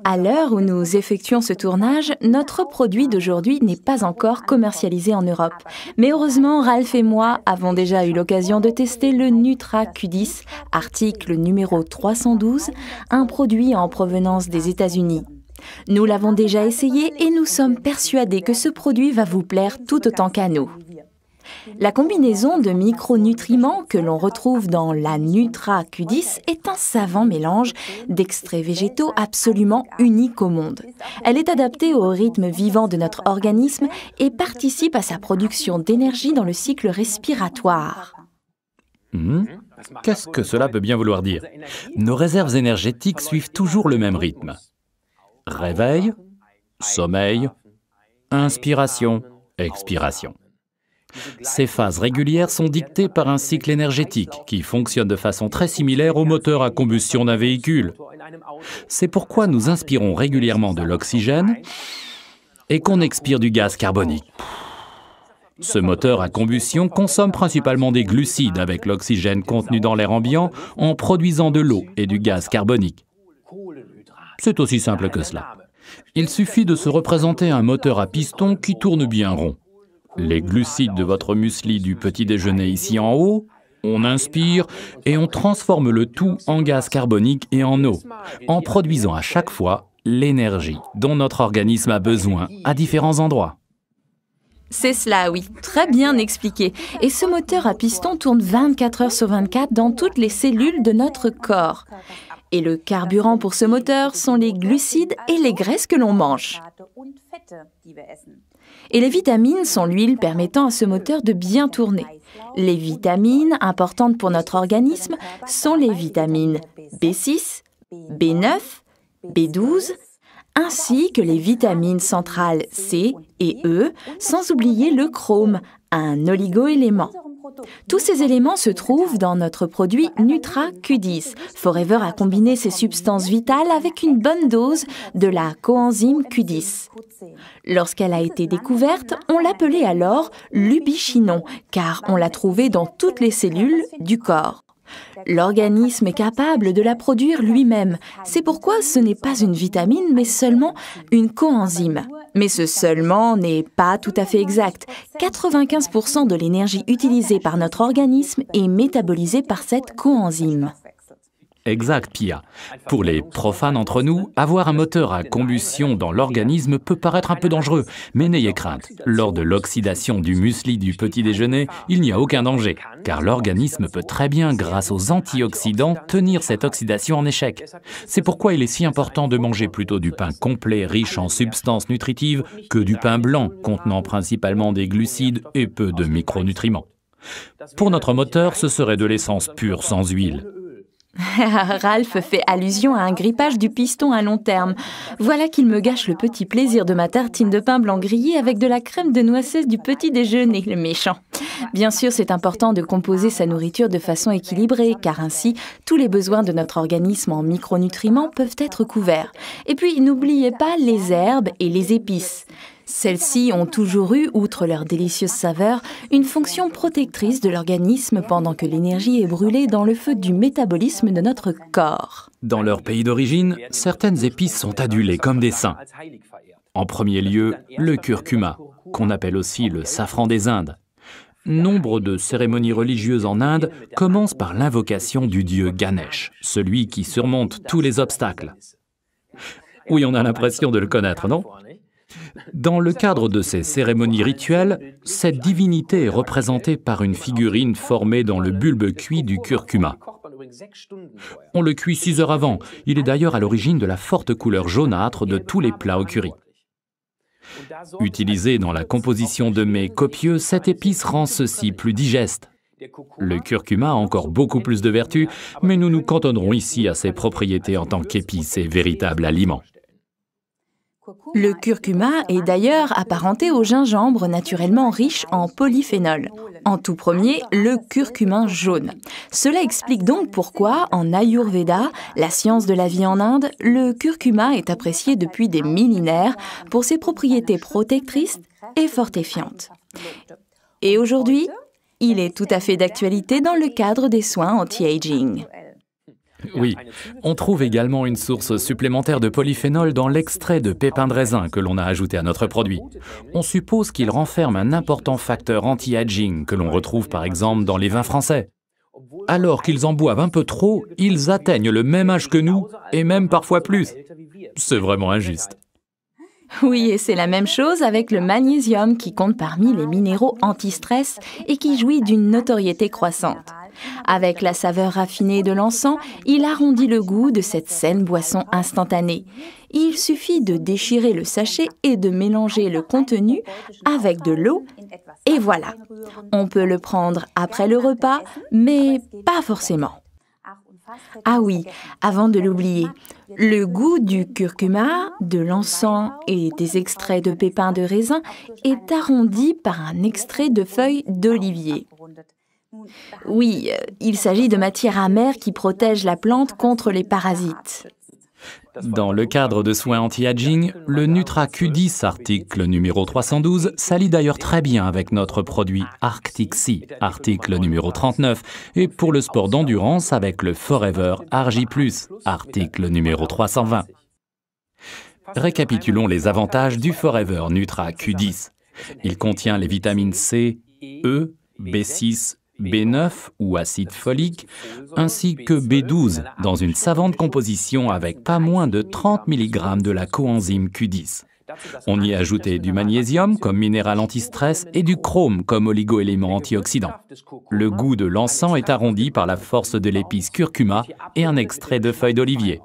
À l'heure où nous effectuons ce tournage, notre produit d'aujourd'hui n'est pas encore commercialisé en Europe. Mais heureusement, Ralph et moi avons déjà eu l'occasion de tester le Nutra Q10, article numéro 312, un produit en provenance des États-Unis. Nous l'avons déjà essayé et nous sommes persuadés que ce produit va vous plaire tout autant qu'à nous. La combinaison de micronutriments que l'on retrouve dans la Nutra Q10 est un savant mélange d'extraits végétaux absolument unique au monde. Elle est adaptée au rythme vivant de notre organisme et participe à sa production d'énergie dans le cycle respiratoire. Qu'est-ce que cela peut bien vouloir dire? Nos réserves énergétiques suivent toujours le même rythme. Réveil, sommeil, inspiration, expiration. Ces phases régulières sont dictées par un cycle énergétique qui fonctionne de façon très similaire au moteur à combustion d'un véhicule. C'est pourquoi nous inspirons régulièrement de l'oxygène et qu'on expire du gaz carbonique. Ce moteur à combustion consomme principalement des glucides avec l'oxygène contenu dans l'air ambiant en produisant de l'eau et du gaz carbonique. C'est aussi simple que cela. Il suffit de se représenter un moteur à piston qui tourne bien rond. Les glucides de votre muesli du petit déjeuner ici en haut, on inspire et on transforme le tout en gaz carbonique et en eau, en produisant à chaque fois l'énergie dont notre organisme a besoin à différents endroits. C'est cela, oui, très bien expliqué. Et ce moteur à piston tourne 24 heures sur 24 dans toutes les cellules de notre corps. Et le carburant pour ce moteur sont les glucides et les graisses que l'on mange. Et les vitamines sont l'huile permettant à ce moteur de bien tourner. Les vitamines importantes pour notre organisme sont les vitamines B6, B9, B12, ainsi que les vitamines centrales C et E, sans oublier le chrome, un oligo-élément. Tous ces éléments se trouvent dans notre produit Nutra Q10. Forever a combiné ces substances vitales avec une bonne dose de la coenzyme Q10. Lorsqu'elle a été découverte, on l'appelait alors l'ubichinon, car on l'a trouvée dans toutes les cellules du corps. L'organisme est capable de la produire lui-même. C'est pourquoi ce n'est pas une vitamine, mais seulement une coenzyme. Mais ce seulement n'est pas tout à fait exact. 95% de l'énergie utilisée par notre organisme est métabolisée par cette coenzyme. Exact, Pia. Pour les profanes entre nous, avoir un moteur à combustion dans l'organisme peut paraître un peu dangereux, mais n'ayez crainte. Lors de l'oxydation du muesli du petit déjeuner, il n'y a aucun danger, car l'organisme peut très bien, grâce aux antioxydants, tenir cette oxydation en échec. C'est pourquoi il est si important de manger plutôt du pain complet riche en substances nutritives que du pain blanc contenant principalement des glucides et peu de micronutriments. Pour notre moteur, ce serait de l'essence pure sans huile. Ralph fait allusion à un grippage du piston à long terme. Voilà qu'il me gâche le petit plaisir de ma tartine de pain blanc grillé avec de la crème de noisette du petit déjeuner, le méchant. Bien sûr, c'est important de composer sa nourriture de façon équilibrée, car ainsi, tous les besoins de notre organisme en micronutriments peuvent être couverts. Et puis, n'oubliez pas les herbes et les épices. Celles-ci ont toujours eu, outre leur délicieuse saveur, une fonction protectrice de l'organisme pendant que l'énergie est brûlée dans le feu du métabolisme de notre corps. Dans leur pays d'origine, certaines épices sont adulées comme des saints. En premier lieu, le curcuma, qu'on appelle aussi le safran des Indes. Nombre de cérémonies religieuses en Inde commencent par l'invocation du dieu Ganesh, celui qui surmonte tous les obstacles. Oui, on a l'impression de le connaître, non ? Dans le cadre de ces cérémonies rituelles, cette divinité est représentée par une figurine formée dans le bulbe cuit du curcuma. On le cuit 6 heures avant. Il est d'ailleurs à l'origine de la forte couleur jaunâtre de tous les plats au curry. Utilisée dans la composition de mets copieux, cette épice rend ceux-ci plus digestes. Le curcuma a encore beaucoup plus de vertus, mais nous nous cantonnerons ici à ses propriétés en tant qu'épice et véritable aliment. Le curcuma est d'ailleurs apparenté au gingembre naturellement riche en polyphénol. En tout premier, le curcumin jaune. Cela explique donc pourquoi, en Ayurveda, la science de la vie en Inde, le curcuma est apprécié depuis des millénaires pour ses propriétés protectrices et fortifiantes. Et aujourd'hui, il est tout à fait d'actualité dans le cadre des soins anti-aging. Oui, on trouve également une source supplémentaire de polyphénol dans l'extrait de pépins de raisin que l'on a ajouté à notre produit. On suppose qu'il renferme un important facteur anti-aging que l'on retrouve par exemple dans les vins français. Alors qu'ils en boivent un peu trop, ils atteignent le même âge que nous, et même parfois plus. C'est vraiment injuste. Oui, et c'est la même chose avec le magnésium qui compte parmi les minéraux anti-stress et qui jouit d'une notoriété croissante. Avec la saveur raffinée de l'encens, il arrondit le goût de cette saine boisson instantanée. Il suffit de déchirer le sachet et de mélanger le contenu avec de l'eau, et voilà. On peut le prendre après le repas, mais pas forcément. Ah oui, avant de l'oublier, le goût du curcuma, de l'encens et des extraits de pépins de raisin est arrondi par un extrait de feuilles d'olivier. Oui, il s'agit de matières amères qui protègent la plante contre les parasites. Dans le cadre de soins anti-aging, le Nutra Q10 article numéro 312 s'allie d'ailleurs très bien avec notre produit Arctic Sea, article numéro 39, et pour le sport d'endurance avec le Forever Argi+, article numéro 320. Récapitulons les avantages du Forever Nutra Q10. Il contient les vitamines C, E, B6, B9 ou acide folique, ainsi que B12 dans une savante composition avec pas moins de 30 mg de la coenzyme Q10. On y a ajouté du magnésium comme minéral anti-stress et du chrome comme oligo-élément antioxydant. Le goût de l'encens est arrondi par la force de l'épice curcuma et un extrait de feuilles d'olivier.